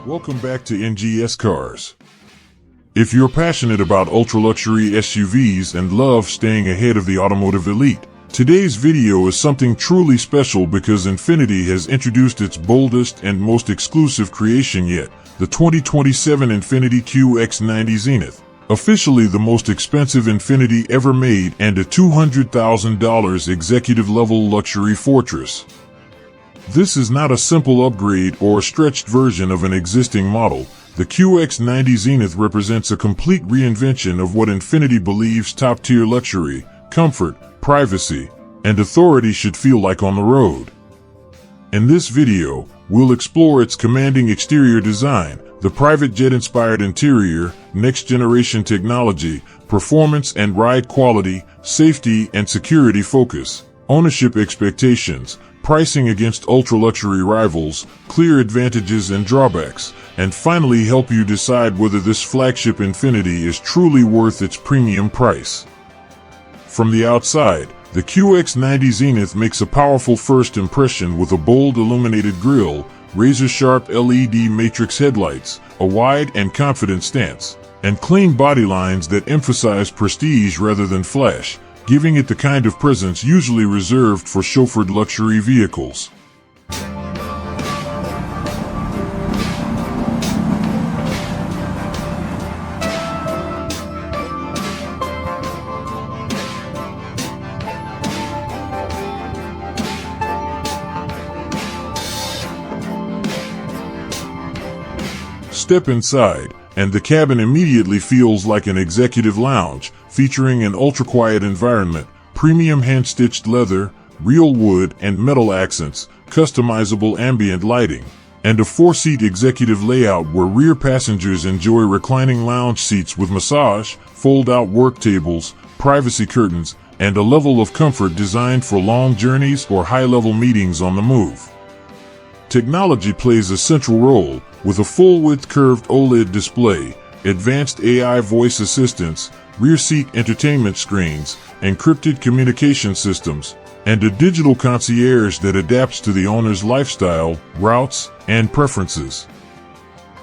Welcome back to NGSCars. If you're passionate about ultra-luxury SUVs and love staying ahead of the automotive elite, today's video is something truly special because Infiniti has introduced its boldest and most exclusive creation yet, the 2027 Infiniti QX90 Zenith. Officially the most expensive Infiniti ever made and a $200,000 executive-level luxury fortress. This is not a simple upgrade or a stretched version of an existing model. The QX90 Zenith represents a complete reinvention of what Infiniti believes top-tier luxury, comfort, privacy, and authority should feel like on the road. In this video, we'll explore its commanding exterior design, the private jet-inspired interior, next-generation technology, performance and ride quality, safety and security focus, ownership expectations, pricing against ultra-luxury rivals, clear advantages and drawbacks, and finally help you decide whether this flagship Infiniti is truly worth its premium price. From the outside, the QX90 Zenith makes a powerful first impression with a bold illuminated grille, razor-sharp LED matrix headlights, a wide and confident stance, and clean body lines that emphasize prestige rather than flash, giving it the kind of presence usually reserved for chauffeured luxury vehicles. Step inside, and the cabin immediately feels like an executive lounge, featuring an ultra-quiet environment, premium hand-stitched leather, real wood and metal accents, customizable ambient lighting, and a four-seat executive layout where rear passengers enjoy reclining lounge seats with massage, fold-out work tables, privacy curtains, and a level of comfort designed for long journeys or high-level meetings on the move. Technology plays a central role, with a full-width curved OLED display, advanced AI voice assistants, rear-seat entertainment screens, encrypted communication systems, and a digital concierge that adapts to the owner's lifestyle, routes, and preferences.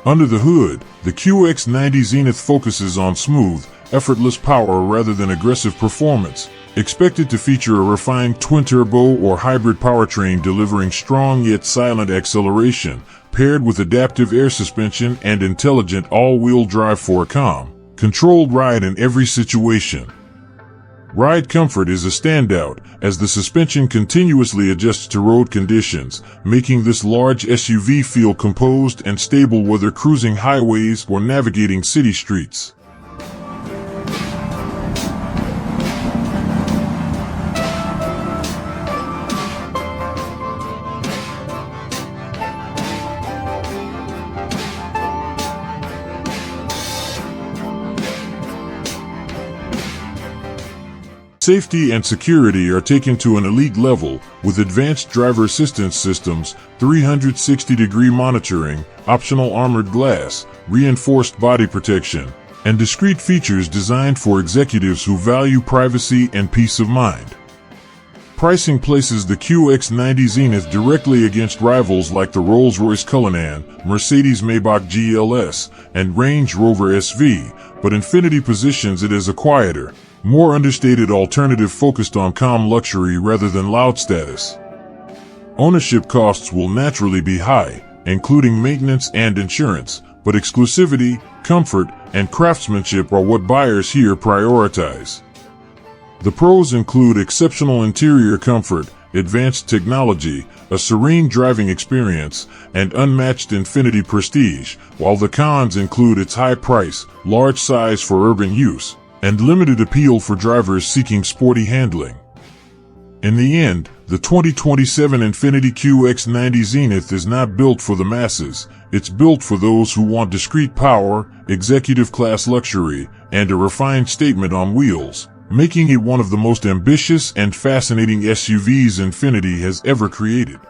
Under the hood, the QX90 Zenith focuses on smooth, effortless power rather than aggressive performance, expected to feature a refined twin-turbo or hybrid powertrain delivering strong yet silent acceleration, paired with adaptive air suspension and intelligent all-wheel drive for a calm, controlled ride in every situation. Ride comfort is a standout, as the suspension continuously adjusts to road conditions, making this large SUV feel composed and stable whether cruising highways or navigating city streets. Safety and security are taken to an elite level, with advanced driver assistance systems, 360-degree monitoring, optional armored glass, reinforced body protection, and discreet features designed for executives who value privacy and peace of mind. Pricing places the QX90 Zenith directly against rivals like the Rolls-Royce Cullinan, Mercedes-Maybach GLS, and Range Rover SV, but Infiniti positions it as a quieter, more understated alternative focused on calm luxury rather than loud status. Ownership costs will naturally be high, including maintenance and insurance, but exclusivity, comfort, and craftsmanship are what buyers here prioritize. The pros include exceptional interior comfort, advanced technology, a serene driving experience, and unmatched Infiniti prestige, while the cons include its high price, large size for urban use, and limited appeal for drivers seeking sporty handling. In the end, the 2027 Infiniti QX90 Zenith is not built for the masses, it's built for those who want discreet power, executive-class luxury, and a refined statement on wheels, making it one of the most ambitious and fascinating SUVs Infiniti has ever created.